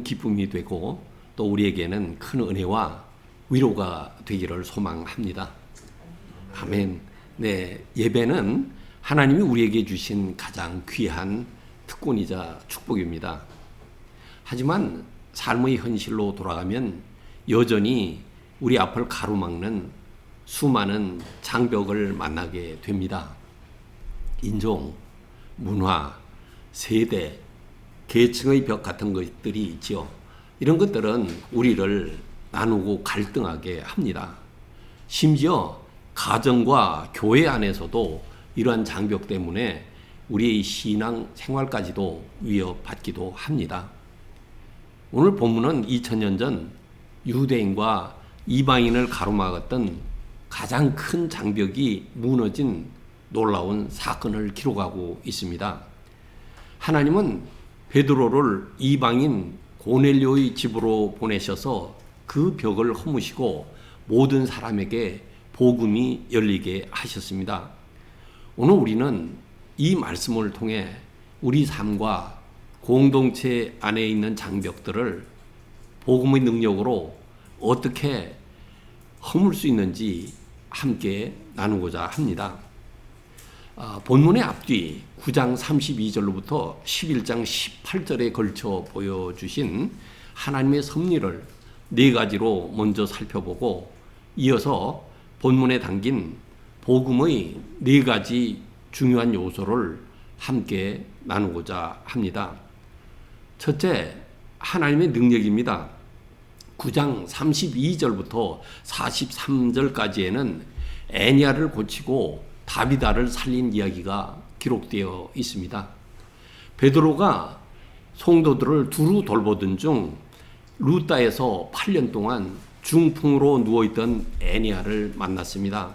기쁨이 되고 또 우리에게는 큰 은혜와 위로가 되기를 소망합니다. 아멘. 네, 예배는 하나님이 우리에게 주신 가장 귀한 특권이자 축복입니다. 하지만 삶의 현실로 돌아가면 여전히 우리 앞을 가로막는 수많은 장벽을 만나게 됩니다. 인종, 문화, 세대, 계층의 벽 같은 것들이 있지요. 이런 것들은 우리를 나누고 갈등하게 합니다. 심지어 가정과 교회 안에서도 이러한 장벽 때문에 우리의 신앙 생활까지도 위협받기도 합니다. 오늘 본문은 2000년 전 유대인과 이방인을 가로막았던 가장 큰 장벽이 무너진 놀라운 사건을 기록하고 있습니다. 하나님은 베드로를 이방인 고넬료의 집으로 보내셔서 그 벽을 허무시고 모든 사람에게 복음이 열리게 하셨습니다. 오늘 우리는 이 말씀을 통해 우리 삶과 공동체 안에 있는 장벽들을 복음의 능력으로 어떻게 허물 수 있는지 함께 나누고자 합니다. 본문의 앞뒤 9장 32절로부터 11장 18절에 걸쳐 보여주신 하나님의 섭리를 네 가지로 먼저 살펴보고 이어서 본문에 담긴 복음의 네 가지 중요한 요소를 함께 나누고자 합니다. 첫째, 하나님의 능력입니다. 9장 32절부터 43절까지에는 애니아를 고치고 다비다를 살린 이야기가 기록되어 있습니다. 베드로가 성도들을 두루 돌보던 중 루다에서 8년 동안 중풍으로 누워있던 애니아를 만났습니다.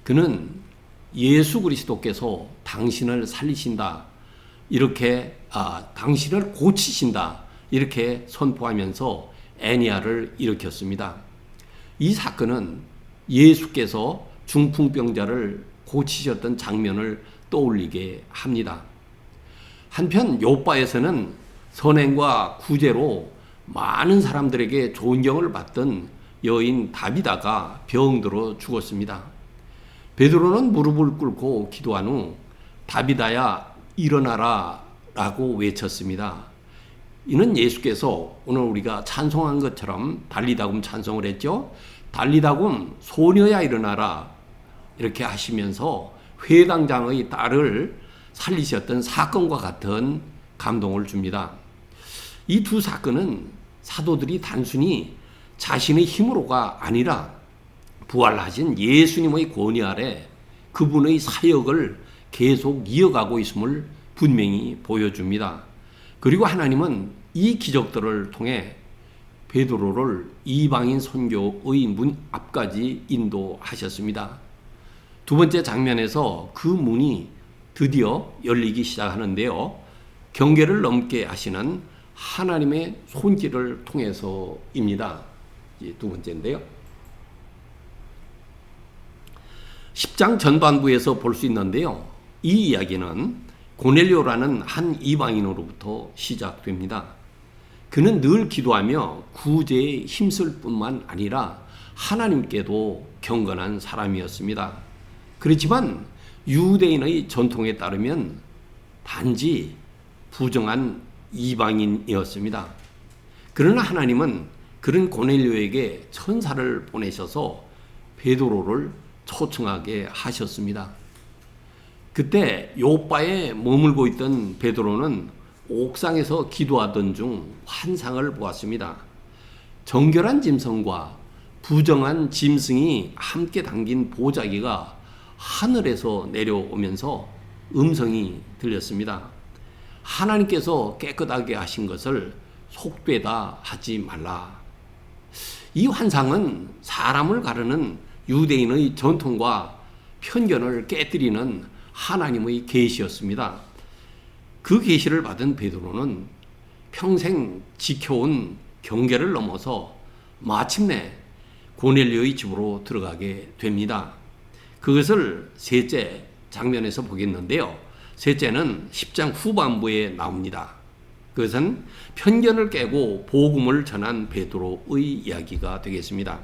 그는 예수 그리스도께서 당신을 살리신다, 이렇게 당신을 고치신다, 이렇게 선포하면서 애니아를 일으켰습니다. 이 사건은 예수께서 중풍병자를 고치셨던 장면을 떠올리게 합니다. 한편 요바에서는 선행과 구제로 많은 사람들에게 존경을 받던 여인 다비다가 병들어 죽었습니다. 베드로는 무릎을 꿇고 기도한 후 다비다야 일어나라 라고 외쳤습니다. 이는 예수께서 오늘 우리가 찬송한 것처럼 달리다금 찬송을 했죠. 달리다금 소녀야 일어나라 이렇게 하시면서 회당장의 딸을 살리셨던 사건과 같은 감동을 줍니다. 이 두 사건은 사도들이 단순히 자신의 힘으로가 아니라 부활하신 예수님의 권위 아래 그분의 사역을 계속 이어가고 있음을 분명히 보여줍니다. 그리고 하나님은 이 기적들을 통해 베드로를 이방인 선교의 문 앞까지 인도하셨습니다. 두 번째 장면에서 그 문이 드디어 열리기 시작하는데요. 경계를 넘게 하시는 하나님의 손길을 통해서입니다. 두 번째인데요. 10장 전반부에서 볼 수 있는데요. 이 이야기는 고넬료라는 한 이방인으로부터 시작됩니다. 그는 늘 기도하며 구제에 힘쓸 뿐만 아니라 하나님께도 경건한 사람이었습니다. 그렇지만 유대인의 전통에 따르면 단지 부정한 이방인이었습니다. 그러나 하나님은 그런 고넬료에게 천사를 보내셔서 베드로를 초청하게 하셨습니다. 그때 요바에 머물고 있던 베드로는 옥상에서 기도하던 중 환상을 보았습니다. 정결한 짐승과 부정한 짐승이 함께 담긴 보자기가 하늘에서 내려오면서 음성이 들렸습니다. 하나님께서 깨끗하게 하신 것을 속되다 하지 말라. 이 환상은 사람을 가르는 유대인의 전통과 편견을 깨뜨리는 하나님의 계시였습니다. 그 계시를 받은 베드로는 평생 지켜온 경계를 넘어서 마침내 고넬료의 집으로 들어가게 됩니다. 그것을 셋째 장면에서 보겠는데요. 셋째는 10장 후반부에 나옵니다. 그것은 편견을 깨고 복음을 전한 베드로의 이야기가 되겠습니다.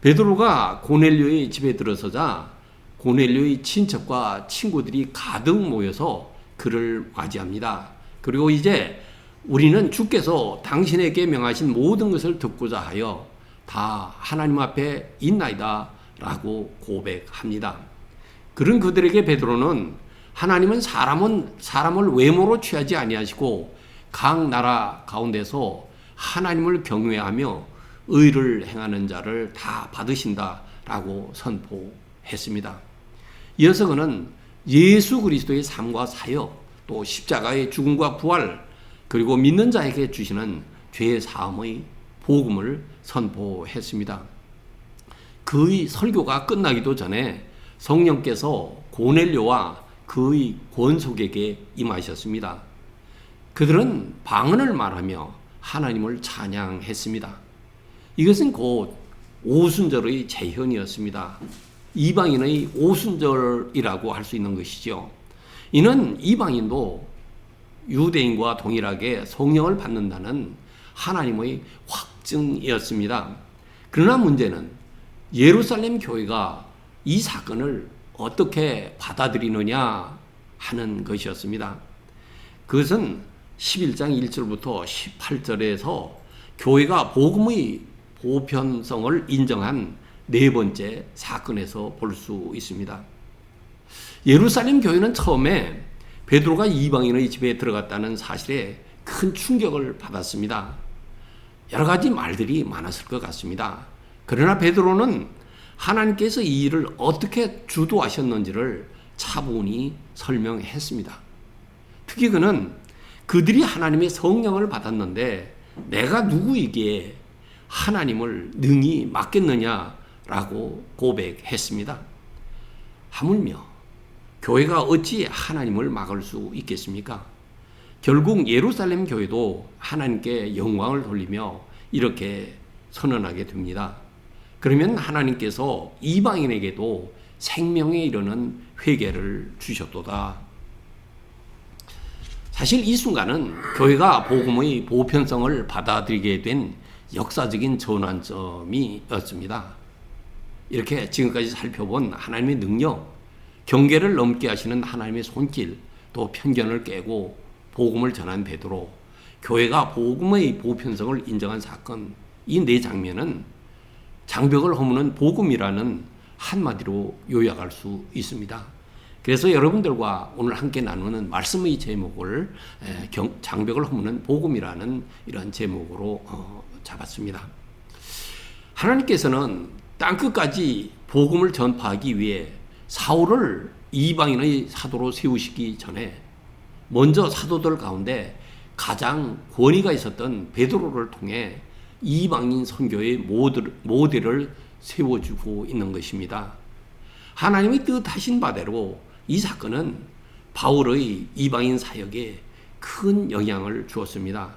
베드로가 고넬료의 집에 들어서자 고넬료의 친척과 친구들이 가득 모여서 그를 맞이합니다. 그리고 이제 우리는 주께서 당신에게 명하신 모든 것을 듣고자 하여 다 하나님 앞에 있나이다 라고 고백합니다. 그런 그들에게 베드로는 하나님은 사람을 외모로 취하지 아니하시고 각 나라 가운데서 하나님을 경외하며 의를 행하는 자를 다 받으신다라고 선포했습니다. 이어서 그는 예수 그리스도의 삶과 사역, 또 십자가의 죽음과 부활, 그리고 믿는 자에게 주시는 죄 사함의 복음을 선포했습니다. 그의 설교가 끝나기도 전에 성령께서 고넬료와 그의 권속에게 임하셨습니다. 그들은 방언을 말하며 하나님을 찬양했습니다. 이것은 곧 오순절의 재현이었습니다. 이방인의 오순절이라고 할 수 있는 것이죠. 이는 이방인도 유대인과 동일하게 성령을 받는다는 하나님의 확증이었습니다. 그러나 문제는 예루살렘 교회가 이 사건을 어떻게 받아들이느냐 하는 것이었습니다. 그것은 11장 1절부터 18절에서 교회가 복음의 보편성을 인정한 네 번째 사건에서 볼 수 있습니다. 예루살렘 교회는 처음에 베드로가 이방인의 집에 들어갔다는 사실에 큰 충격을 받았습니다. 여러 가지 말들이 많았을 것 같습니다. 그러나 베드로는 하나님께서 이 일을 어떻게 주도하셨는지를 차분히 설명했습니다. 특히 그는 그들이 하나님의 성령을 받았는데 내가 누구이기에 하나님을 능히 맡겠느냐라고 고백했습니다. 하물며 교회가 어찌 하나님을 막을 수 있겠습니까? 결국 예루살렘 교회도 하나님께 영광을 돌리며 이렇게 선언하게 됩니다. 그러면 하나님께서 이방인에게도 생명에 이르는 회개를 주셨도다. 사실 이 순간은 교회가 복음의 보편성을 받아들이게 된 역사적인 전환점이었습니다. 이렇게 지금까지 살펴본 하나님의 능력, 경계를 넘게 하시는 하나님의 손길, 또 편견을 깨고 복음을 전한 베드로, 교회가 복음의 보편성을 인정한 사건, 이 네 장면은 장벽을 허무는 복음이라는 한마디로 요약할 수 있습니다. 그래서 여러분들과 오늘 함께 나누는 말씀의 제목을 장벽을 허무는 복음이라는 이런 제목으로 잡았습니다. 하나님께서는 땅끝까지 복음을 전파하기 위해 사울을 이방인의 사도로 세우시기 전에 먼저 사도들 가운데 가장 권위가 있었던 베드로를 통해 이방인 선교의 모델을 세워주고 있는 것입니다. 하나님이 뜻하신 바대로 이 사건은 바울의 이방인 사역에 큰 영향을 주었습니다.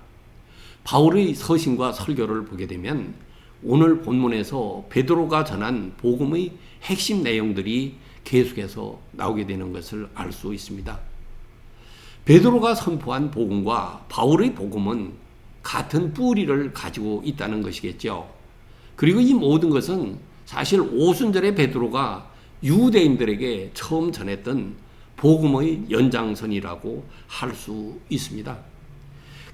바울의 서신과 설교를 보게 되면 오늘 본문에서 베드로가 전한 복음의 핵심 내용들이 계속해서 나오게 되는 것을 알 수 있습니다. 베드로가 선포한 복음과 바울의 복음은 같은 뿌리를 가지고 있다는 것이겠죠. 그리고 이 모든 것은 사실 오순절의 베드로가 유대인들에게 처음 전했던 복음의 연장선이라고 할 수 있습니다.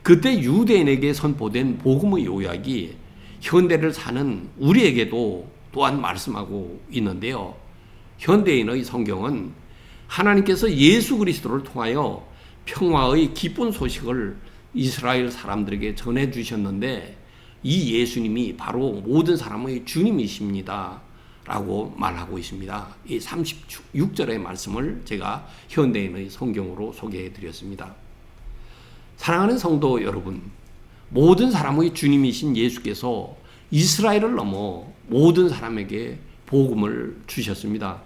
그때 유대인에게 선포된 복음의 요약이 현대를 사는 우리에게도 또한 말씀하고 있는데요. 현대인의 성경은 하나님께서 예수 그리스도를 통하여 평화의 기쁜 소식을 이스라엘 사람들에게 전해주셨는데 이 예수님이 바로 모든 사람의 주님이십니다 라고 말하고 있습니다. 이 36절의 말씀을 제가 현대인의 성경으로 소개해 드렸습니다. 사랑하는 성도 여러분, 모든 사람의 주님이신 예수께서 이스라엘을 넘어 모든 사람에게 복음을 주셨습니다.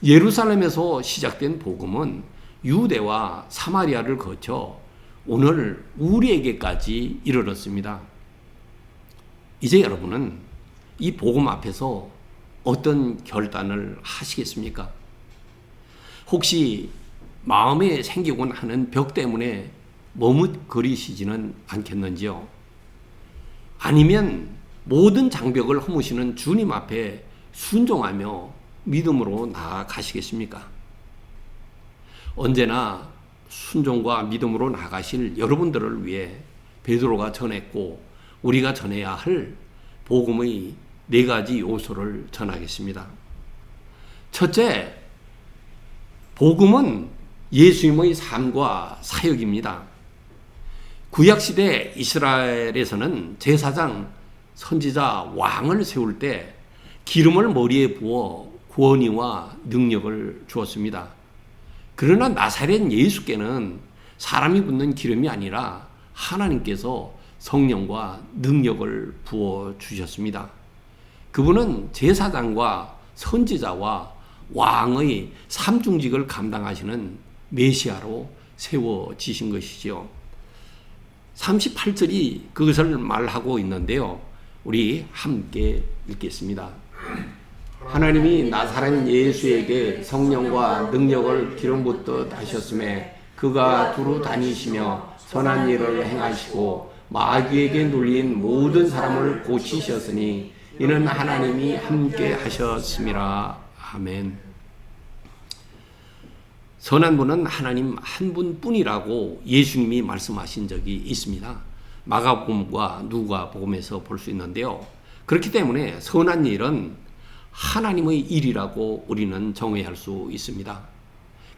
예루살렘에서 시작된 복음은 유대와 사마리아를 거쳐 오늘 우리에게까지 이르렀습니다. 이제 여러분은 이 복음 앞에서 어떤 결단을 하시겠습니까? 혹시 마음에 생기곤 하는 벽 때문에 머뭇거리시지는 않겠는지요? 아니면 모든 장벽을 허무시는 주님 앞에 순종하며 믿음으로 나아가시겠습니까? 언제나 순종과 믿음으로 나가실 여러분들을 위해 베드로가 전했고 우리가 전해야 할 복음의 4가지 요소를 전하겠습니다. 첫째, 복음은 예수님의 삶과 사역입니다. 구약시대 이스라엘에서는 제사장, 선지자, 왕을 세울 때 기름을 머리에 부어 권위와 능력을 주었습니다. 그러나 나사렛 예수께는 사람이 붓는 기름이 아니라 하나님께서 성령과 능력을 부어 주셨습니다. 그분은 제사장과 선지자와 왕의 삼중직을 감당하시는 메시아로 세워지신 것이지요. 38절이 그것을 말하고 있는데요. 우리 함께 읽겠습니다. 하나님이 나사렛 예수에게 성령과 능력을 기름 붓듯 하셨음에 그가 두루 다니시며 선한 일을 행하시고 마귀에게 눌린 모든 사람을 고치셨으니 이는 하나님이 함께 하셨음이라. 아멘. 선한 분은 하나님 한 분뿐이라고 예수님이 말씀하신 적이 있습니다. 마가복음과 누가복음에서 볼 수 있는데요. 그렇기 때문에 선한 일은 하나님의 일이라고 우리는 정의할 수 있습니다.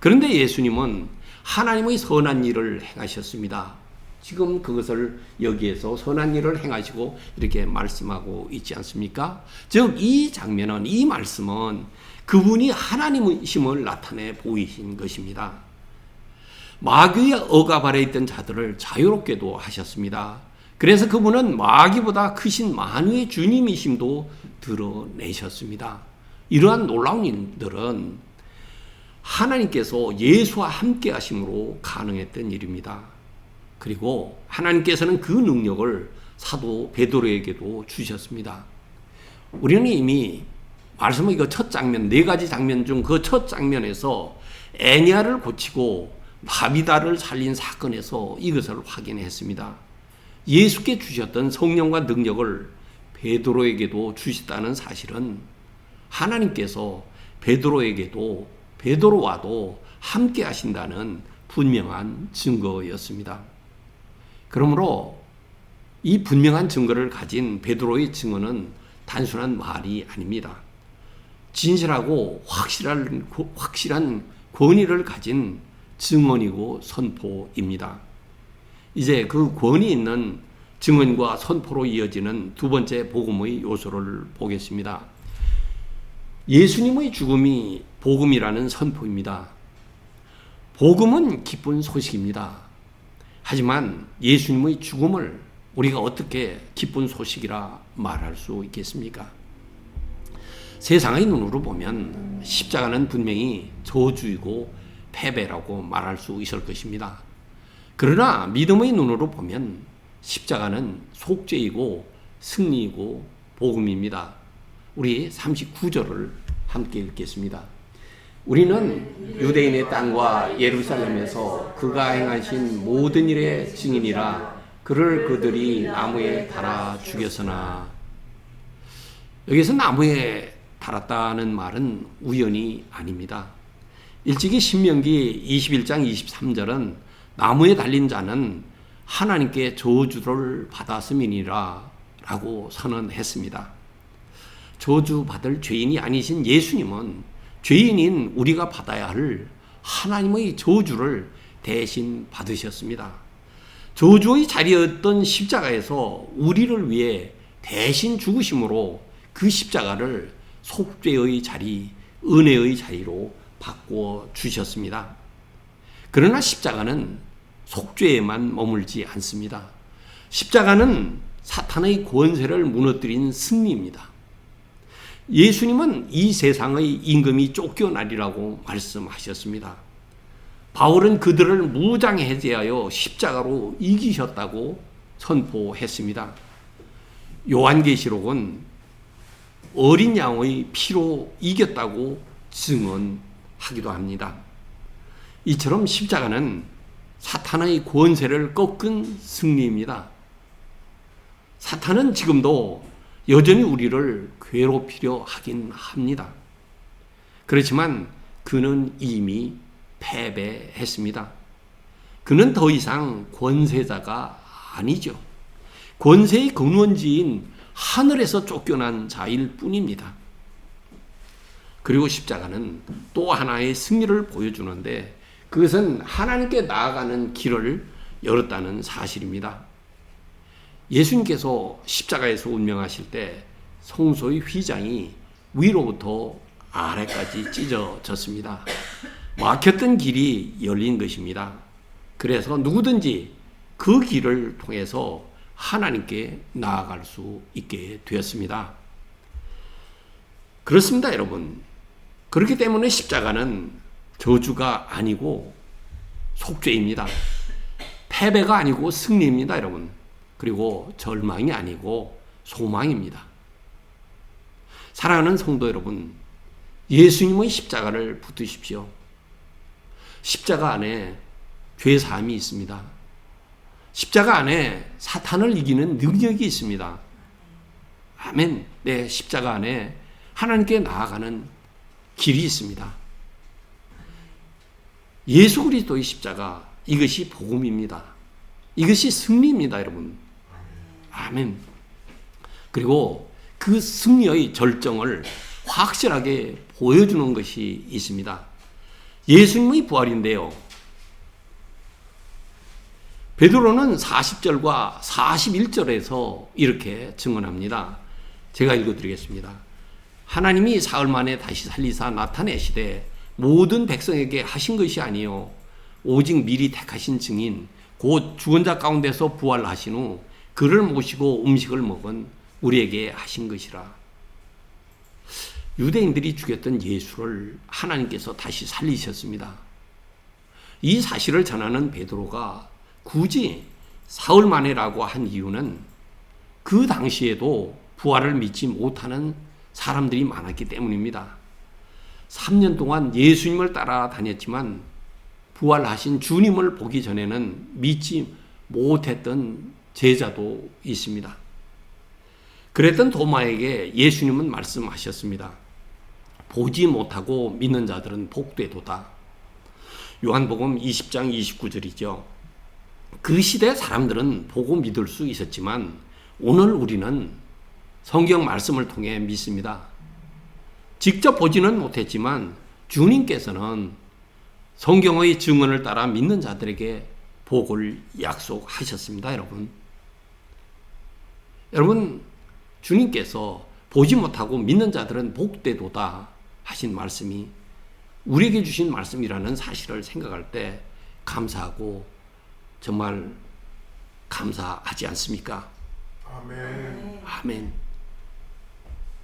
그런데 예수님은 하나님의 선한 일을 행하셨습니다. 지금 그것을 여기에서 선한 일을 행하시고 이렇게 말씀하고 있지 않습니까? 즉 이 장면은, 이 말씀은 그분이 하나님이심을 나타내 보이신 것입니다. 마귀의 억압 아래 있던 자들을 자유롭게도 하셨습니다. 그래서 그분은 마귀보다 크신 만유의 주님이심도 드러내셨습니다. 이러한 놀라운 일들은 하나님께서 예수와 함께 하심으로 가능했던 일입니다. 그리고 하나님께서는 그 능력을 사도 베드로에게도 주셨습니다. 우리는 이미 말씀의 그 첫 장면, 4가지 장면 중 그 첫 장면에서 애니아를 고치고 마비다를 살린 사건에서 이것을 확인했습니다. 예수께 주셨던 성령과 능력을 베드로에게도 주셨다는 사실은 하나님께서 베드로에게도 베드로와도 함께 하신다는 분명한 증거였습니다. 그러므로 이 분명한 증거를 가진 베드로의 증언은 단순한 말이 아닙니다. 진실하고 확실한 권위를 가진 증언이고 선포입니다. 이제 그 권위 있는 증언과 선포로 이어지는 두 번째 복음의 요소를 보겠습니다. 예수님의 죽음이 복음이라는 선포입니다. 복음은 기쁜 소식입니다. 하지만 예수님의 죽음을 우리가 어떻게 기쁜 소식이라 말할 수 있겠습니까? 세상의 눈으로 보면 십자가는 분명히 저주이고 패배라고 말할 수 있을 것입니다. 그러나 믿음의 눈으로 보면 십자가는 속죄이고 승리이고 복음입니다. 우리 39절을 함께 읽겠습니다. 우리는 유대인의 땅과 예루살렘에서 그가 행하신 모든 일의 증인이라. 그를 그들이 나무에 달아 죽였으나. 여기서 나무에 달았다는 말은 우연이 아닙니다. 일찍이 신명기 21장 23절은 나무에 달린 자는 하나님께 저주를 받았음이니라 라고 선언했습니다. 저주받을 죄인이 아니신 예수님은 죄인인 우리가 받아야 할 하나님의 저주를 대신 받으셨습니다. 저주의 자리였던 십자가에서 우리를 위해 대신 죽으심으로 그 십자가를 속죄의 자리, 은혜의 자리로 바꾸어 주셨습니다. 그러나 십자가는 속죄에만 머물지 않습니다. 십자가는 사탄의 권세를 무너뜨린 승리입니다. 예수님은 이 세상의 임금이 쫓겨나리라고 말씀하셨습니다. 바울은 그들을 무장해제하여 십자가로 이기셨다고 선포했습니다. 요한계시록은 어린 양의 피로 이겼다고 증언하기도 합니다. 이처럼 십자가는 사탄의 권세를 꺾은 승리입니다. 사탄은 지금도 여전히 우리를 괴롭히려 하긴 합니다. 그렇지만 그는 이미 패배했습니다. 그는 더 이상 권세자가 아니죠. 권세의 근원지인 하늘에서 쫓겨난 자일 뿐입니다. 그리고 십자가는 또 하나의 승리를 보여주는데 그것은 하나님께 나아가는 길을 열었다는 사실입니다. 예수님께서 십자가에서 운명하실 때 성소의 휘장이 위로부터 아래까지 찢어졌습니다. 막혔던 길이 열린 것입니다. 그래서 누구든지 그 길을 통해서 하나님께 나아갈 수 있게 되었습니다. 그렇습니다, 여러분. 그렇기 때문에 십자가는 저주가 아니고 속죄입니다. 패배가 아니고 승리입니다, 여러분. 그리고 절망이 아니고 소망입니다. 사랑하는 성도 여러분, 예수님의 십자가를 붙드십시오. 십자가 안에 죄사함이 있습니다. 십자가 안에 사탄을 이기는 능력이 있습니다. 아멘. 네, 십자가 안에 하나님께 나아가는 길이 있습니다. 예수 그리스도의 십자가, 이것이 복음입니다. 이것이 승리입니다, 여러분. 아멘. 그리고 그 승리의 절정을 확실하게 보여주는 것이 있습니다. 예수님의 부활인데요. 베드로는 40절과 41절에서 이렇게 증언합니다. 제가 읽어드리겠습니다. 하나님이 사흘 만에 다시 살리사 나타내시되 모든 백성에게 하신 것이 아니요 오직 미리 택하신 증인 곧 죽은 자 가운데서 부활하신 후 그를 모시고 음식을 먹은 우리에게 하신 것이라. 유대인들이 죽였던 예수를 하나님께서 다시 살리셨습니다. 이 사실을 전하는 베드로가 굳이 사흘 만에라고 한 이유는 그 당시에도 부활을 믿지 못하는 사람들이 많았기 때문입니다. 3년 동안 예수님을 따라다녔지만 부활하신 주님을 보기 전에는 믿지 못했던 제자도 있습니다. 그랬던 도마에게 예수님은 말씀하셨습니다. 보지 못하고 믿는 자들은 복되도다. 요한복음 20장 29절이죠. 그 시대 사람들은 보고 믿을 수 있었지만 오늘 우리는 성경 말씀을 통해 믿습니다. 직접 보지는 못했지만 주님께서는 성경의 증언을 따라 믿는 자들에게 복을 약속하셨습니다, 여러분. 여러분, 주님께서 보지 못하고 믿는 자들은 복되도다 하신 말씀이 우리에게 주신 말씀이라는 사실을 생각할 때 감사하고 정말 감사하지 않습니까? 아멘. 아멘.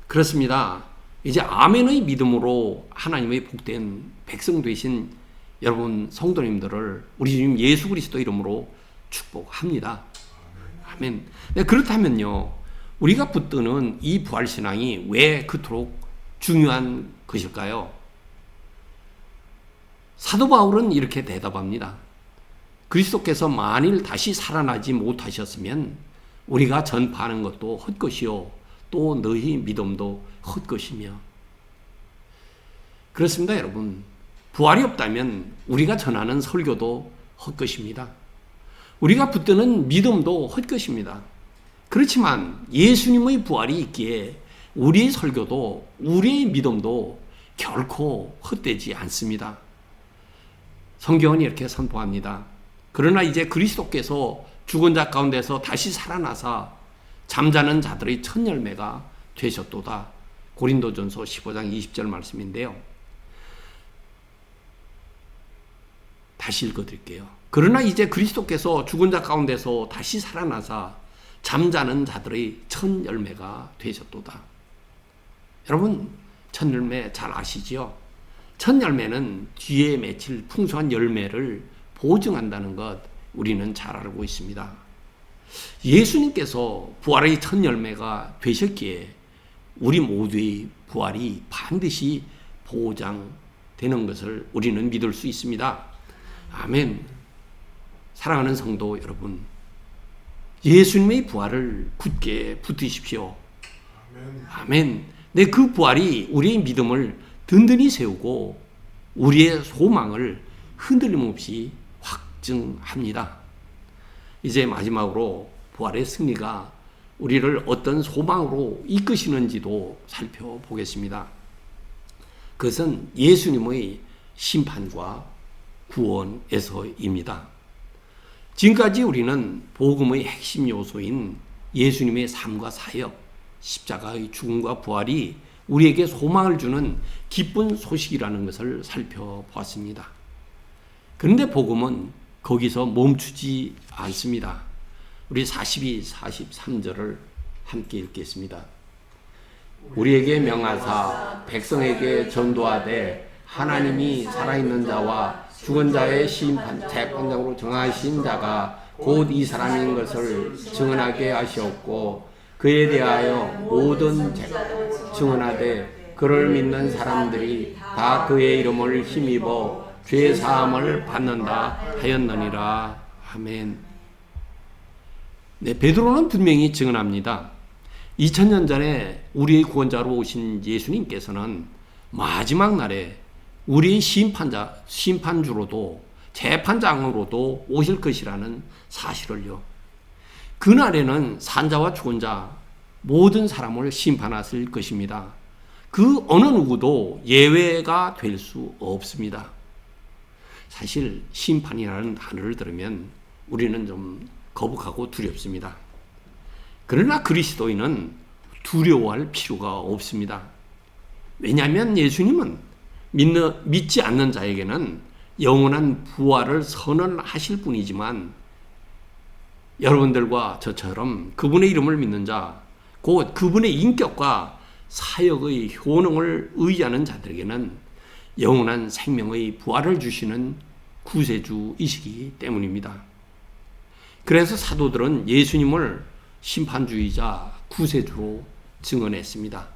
그렇습니다. 이제 아멘의 믿음으로 하나님의 복된 백성 되신 여러분 성도님들을 우리 주님 예수 그리스도 이름으로 축복합니다. 아멘. 네, 그렇다면요, 우리가 붙드는 이 부활신앙이 왜 그토록 중요한 것일까요? 사도 바울은 이렇게 대답합니다. 그리스도께서 만일 다시 살아나지 못하셨으면 우리가 전파하는 것도 헛것이요 또 너희 믿음도 헛것이며. 그렇습니다, 여러분. 부활이 없다면 우리가 전하는 설교도 헛것입니다. 우리가 붙드는 믿음도 헛것입니다. 그렇지만 예수님의 부활이 있기에 우리의 설교도 우리의 믿음도 결코 헛되지 않습니다. 성경은 이렇게 선포합니다. 그러나 이제 그리스도께서 죽은 자 가운데서 다시 살아나사 잠자는 자들의 첫 열매가 되셨도다. 고린도전서 15장 20절 말씀인데요. 다시 읽어드릴게요. 그러나 이제 그리스도께서 죽은 자 가운데서 다시 살아나사 잠자는 자들의 첫 열매가 되셨도다. 여러분, 첫 열매 잘 아시지요? 첫 열매는 뒤에 맺힐 풍성한 열매를 보증한다는 것 우리는 잘 알고 있습니다. 예수님께서 부활의 첫 열매가 되셨기에 우리 모두의 부활이 반드시 보장되는 것을 우리는 믿을 수 있습니다. 아멘. 사랑하는 성도 여러분, 예수님의 부활을 굳게 붙드십시오. 아멘. 아멘. 네, 그 부활이 우리의 믿음을 든든히 세우고 우리의 소망을 흔들림 없이 확증합니다. 이제 마지막으로 부활의 승리가 우리를 어떤 소망으로 이끄시는지도 살펴보겠습니다. 그것은 예수님의 심판과 구원에서입니다. 지금까지 우리는 복음의 핵심 요소인 예수님의 삶과 사역, 십자가의 죽음과 부활이 우리에게 소망을 주는 기쁜 소식이라는 것을 살펴보았습니다. 그런데 복음은 거기서 멈추지 않습니다. 우리 42, 43절을 함께 읽겠습니다. 우리에게 명하사 백성에게 전도하되 하나님이 살아있는 자와 죽은 자의 재판장으로 정하신 자가 곧 이 사람인 것을 증언하게 하시었고 그에 대하여 모든 증언하되 그를 믿는 사람들이 다 그의 이름을 힘입어 죄 사함을 받는다 하였느니라. 아멘. 네, 베드로는 분명히 증언합니다. 2000년 전에 우리의 구원자로 오신 예수님께서는 마지막 날에 우리의 심판주로도 재판장으로도 오실 것이라는 사실을요. 그날에는 산자와 죽은 자 모든 사람을 심판하실 것입니다. 그 어느 누구도 예외가 될 수 없습니다. 사실 심판이라는 단어를 들으면 우리는 좀 거북하고 두렵습니다. 그러나 그리스도인은 두려워할 필요가 없습니다. 왜냐하면 예수님은 믿지 않는 자에게는 영원한 부활을 선언하실 분이지만 여러분들과 저처럼 그분의 이름을 믿는 자, 곧 그분의 인격과 사역의 효능을 의지하는 자들에게는 영원한 생명의 부활을 주시는 구세주이시기 때문입니다. 그래서 사도들은 예수님을 심판주의자, 구세주로 증언했습니다.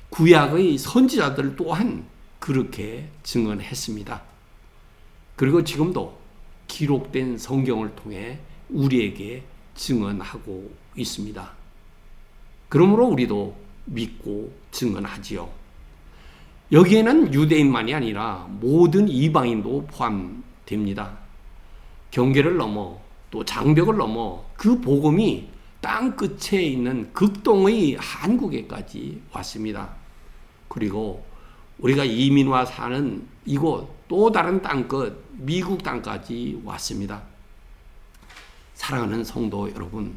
구약의 선지자들 또한 그렇게 증언했습니다. 그리고 지금도 기록된 성경을 통해 우리에게 증언하고 있습니다. 그러므로 우리도 믿고 증언하지요. 여기에는 유대인만이 아니라 모든 이방인도 포함됩니다. 경계를 넘어 또 장벽을 넘어 그 복음이 땅 끝에 있는 극동의 한국에까지 왔습니다. 그리고 우리가 이민와 사는 이곳 또 다른 땅끝 미국 땅까지 왔습니다. 사랑하는 성도 여러분,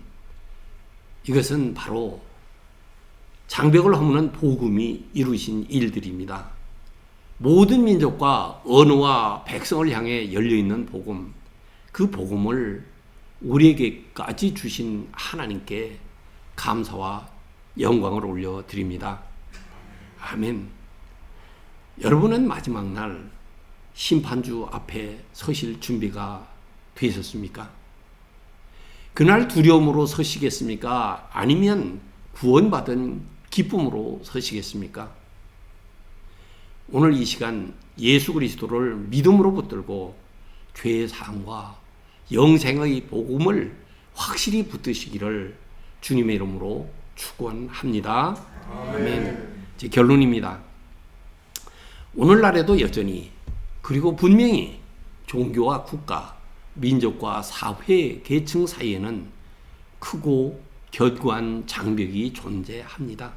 이것은 바로 장벽을 허무는 복음이 이루신 일들입니다. 모든 민족과 언어와 백성을 향해 열려있는 복음, 그 복음을 우리에게까지 주신 하나님께 감사와 영광을 올려드립니다. 아멘. 여러분은 마지막 날 심판주 앞에 서실 준비가 되셨습니까? 그날 두려움으로 서시겠습니까? 아니면 구원받은 기쁨으로 서시겠습니까? 오늘 이 시간 예수 그리스도를 믿음으로 붙들고 죄의 사함과 영생의 복음을 확실히 붙드시기를 주님의 이름으로 축원합니다. 아멘. 제 결론입니다. 오늘날에도 여전히 그리고 분명히 종교와 국가, 민족과 사회 계층 사이에는 크고 견고한 장벽이 존재합니다.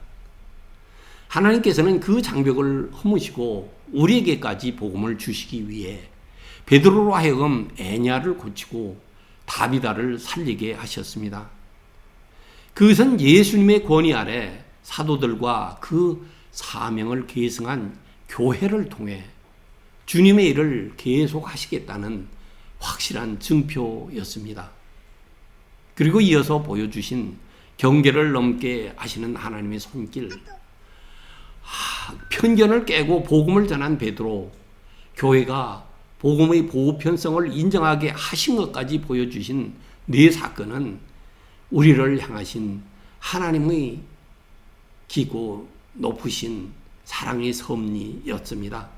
하나님께서는 그 장벽을 허무시고 우리에게까지 복음을 주시기 위해 베드로로 하여금 애냐를 고치고 다비다를 살리게 하셨습니다. 그것은 예수님의 권위 아래 사도들과 그 사명을 계승한 교회를 통해 주님의 일을 계속하시겠다는 확실한 증표였습니다. 그리고 이어서 보여주신 경계를 넘게 하시는 하나님의 손길, 편견을 깨고 복음을 전한 베드로, 교회가 복음의 보편성을 인정하게 하신 것까지 보여주신 네 사건은 우리를 향하신 하나님의 기고 높으신 사랑의 섭리였습니다.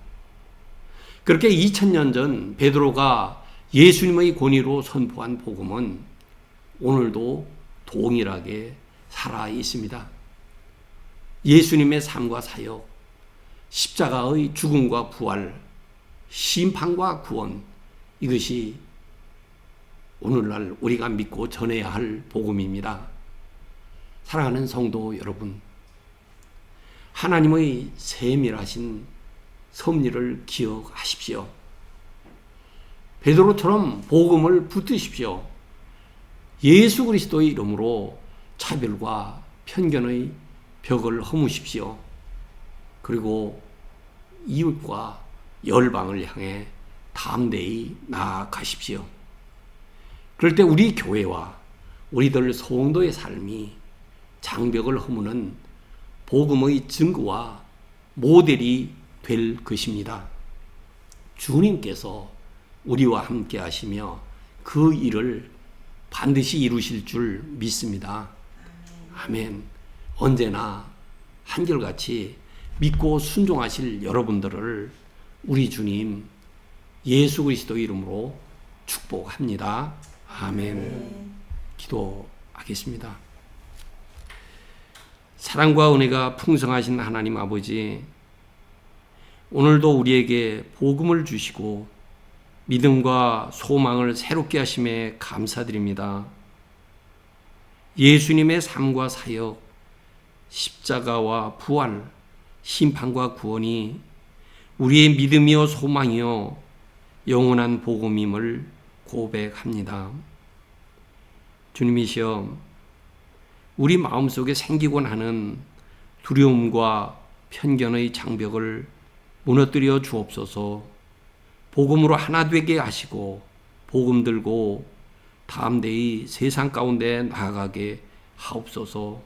그렇게 2000년 전 베드로가 예수님의 권위로 선포한 복음은 오늘도 동일하게 살아 있습니다. 예수님의 삶과 사역, 십자가의 죽음과 부활, 심판과 구원, 이것이 오늘날 우리가 믿고 전해야 할 복음입니다. 사랑하는 성도 여러분, 하나님의 세밀하신 섭리를 기억하십시오. 베드로처럼 복음을 붙드십시오. 예수 그리스도의 이름으로 차별과 편견의 벽을 허무십시오. 그리고 이웃과 열방을 향해 담대히 나아가십시오. 그럴 때 우리 교회와 우리들 성도의 삶이 장벽을 허무는 복음의 증거와 모델이 될 것입니다. 주님께서 우리와 함께 하시며 그 일을 반드시 이루실 줄 믿습니다. 아멘. 언제나 한결같이 믿고 순종하실 여러분들을 우리 주님 예수 그리스도의 이름으로 축복합니다. 아멘. 기도하겠습니다. 사랑과 은혜가 풍성하신 하나님 아버지, 오늘도 우리에게 복음을 주시고 믿음과 소망을 새롭게 하심에 감사드립니다. 예수님의 삶과 사역, 십자가와 부활, 심판과 구원이 우리의 믿음이요 소망이요 영원한 복음임을 고백합니다. 주님이시여, 우리 마음속에 생기곤 하는 두려움과 편견의 장벽을 무너뜨려 주옵소서. 복음으로 하나 되게 하시고 복음 들고 담대히 세상 가운데 나아가게 하옵소서.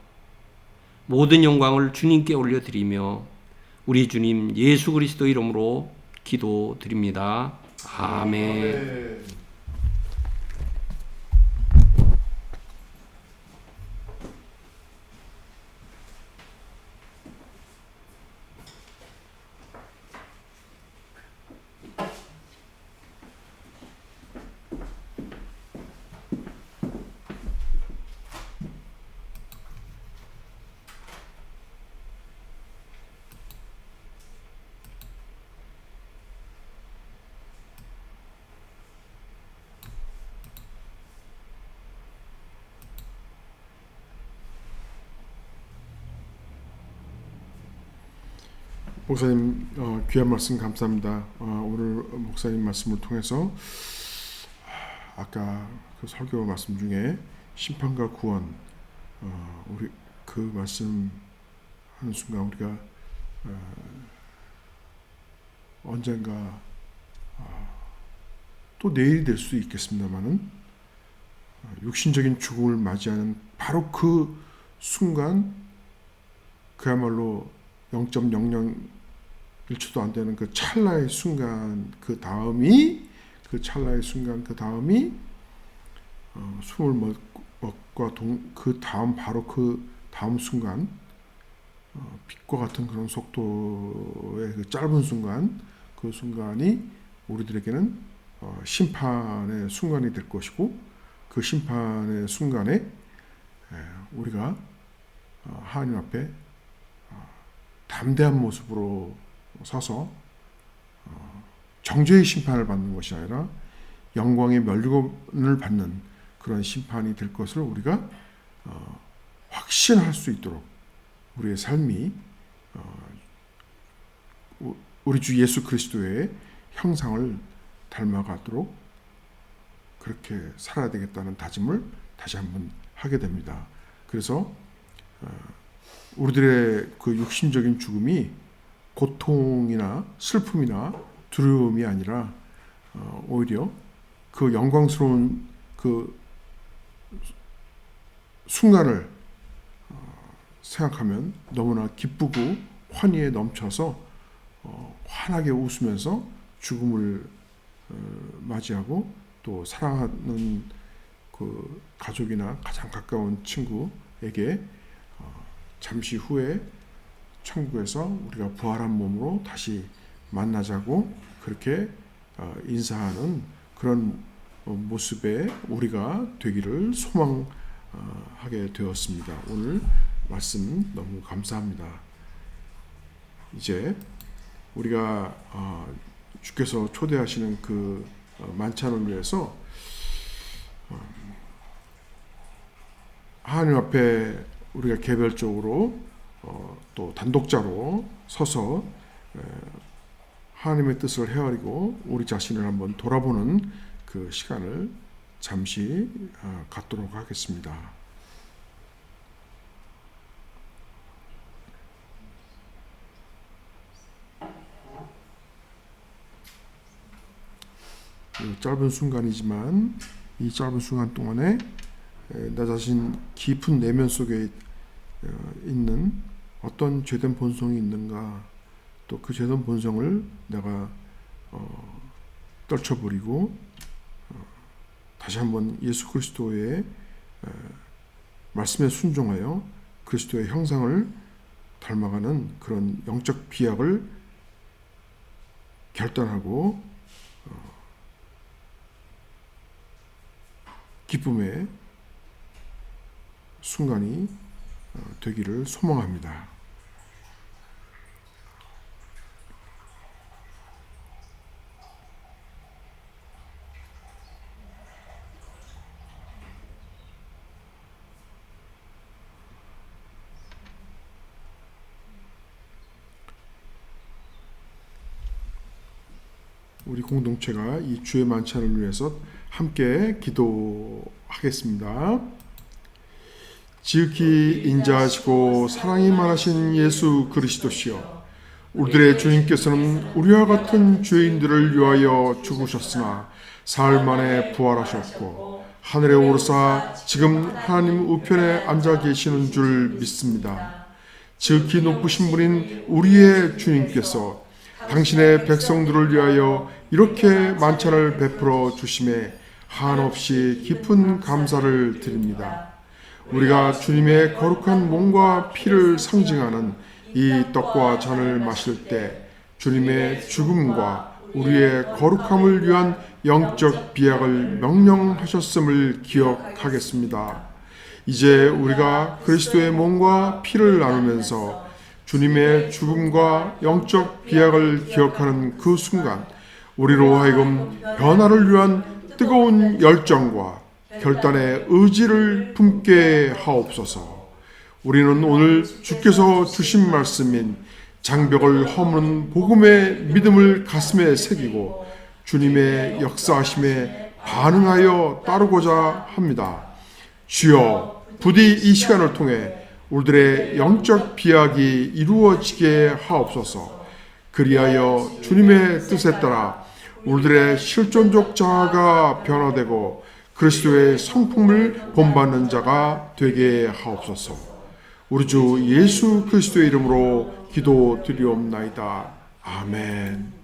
모든 영광을 주님께 올려드리며 우리 주님 예수 그리스도 이름으로 기도드립니다. 아멘. 목사님 귀한 말씀 감사합니다. 오늘 목사님 말씀을 통해서 아까 그 설교 말씀 중에 심판과 구원, 우리 그 말씀 하는 순간 우리가 언젠가 또 내일이 될 수 있겠습니다만은 육신적인 죽음을 맞이하는 바로 그 순간, 그야말로 0.001초도 안 되는 그 찰나의 순간, 그 다음이 숨을 먹과 그 다음, 바로 그 다음 순간, 빛과 같은 그런 속도의 그 짧은 순간, 그 순간이 우리들에게는 심판의 순간이 될 것이고, 그 심판의 순간에 우리가 하나님 앞에 담대한 모습으로 서서 정죄의 심판을 받는 것이 아니라 영광의 멸류관을 받는 그런 심판이 될 것을 우리가 확신할 수 있도록 우리의 삶이 우리 주 예수 그리스도의 형상을 닮아가도록 그렇게 살아야 되겠다는 다짐을 다시 한번 하게 됩니다. 그래서 우리들의 그 육신적인 죽음이 고통이나 슬픔이나 두려움이 아니라 오히려 그 영광스러운 그 순간을 생각하면 너무나 기쁘고 환희에 넘쳐서 환하게 웃으면서 죽음을 맞이하고 또 사랑하는 그 가족이나 가장 가까운 친구에게 잠시 후에 천국에서 우리가 부활한 몸으로 다시 만나자고 그렇게 인사하는 그런 모습의 우리가 되기를 소망하게 되었습니다. 오늘 말씀 너무 감사합니다. 이제 우리가 주께서 초대하시는 그 만찬을 위해서 하나님 앞에 우리가 개별적으로 또 단독자로 서서 하나님의 뜻을 헤아리고 우리 자신을 한번 돌아보는 그 시간을 잠시 갖도록 하겠습니다. 짧은 순간이지만 이 짧은 순간 동안에 나 자신 깊은 내면 속에 있는 어떤 죄된 본성이 있는가, 또 그 죄된 본성을 내가 떨쳐버리고 다시 한번 예수 그리스도의 말씀에 순종하여 그리스도의 형상을 닮아가는 그런 영적 비약을 결단하고 기쁨의 순간이 되기를 소망합니다. 우리 공동체가 이 주의 만찬을 위해서 함께 기도하겠습니다. 지극히 인자하시고 사랑이 많으신 예수 그리스도시여, 우리들의 주님께서는 우리와 같은 죄인들을 위하여 죽으셨으나 사흘 만에 부활하셨고 하늘에 오르사 지금 하나님 우편에 앉아 계시는 줄 믿습니다. 지극히 높으신 분인 우리의 주님께서 당신의 백성들을 위하여 이렇게 만찬을 베풀어 주심에 한없이 깊은 감사를 드립니다. 우리가 주님의 거룩한 몸과 피를 상징하는 이 떡과 잔을 마실 때 주님의 죽음과 우리의 거룩함을 위한 영적 비약을 명령하셨음을 기억하겠습니다. 이제 우리가 그리스도의 몸과 피를 나누면서 주님의 죽음과 영적 비약을 기억하는 그 순간 우리로 하여금 변화를 위한 뜨거운 열정과 결단의 의지를 품게 하옵소서. 우리는 오늘 주께서 주신 말씀인 장벽을 허무는 복음의 믿음을 가슴에 새기고 주님의 역사하심에 반응하여 따르고자 합니다. 주여, 부디 이 시간을 통해 우리들의 영적 비약이 이루어지게 하옵소서. 그리하여 주님의 뜻에 따라 우리들의 실존적 자아가 변화되고 그리스도의 성품을 본받는 자가 되게 하옵소서. 우리 주 예수 그리스도의 이름으로 기도드리옵나이다. 아멘.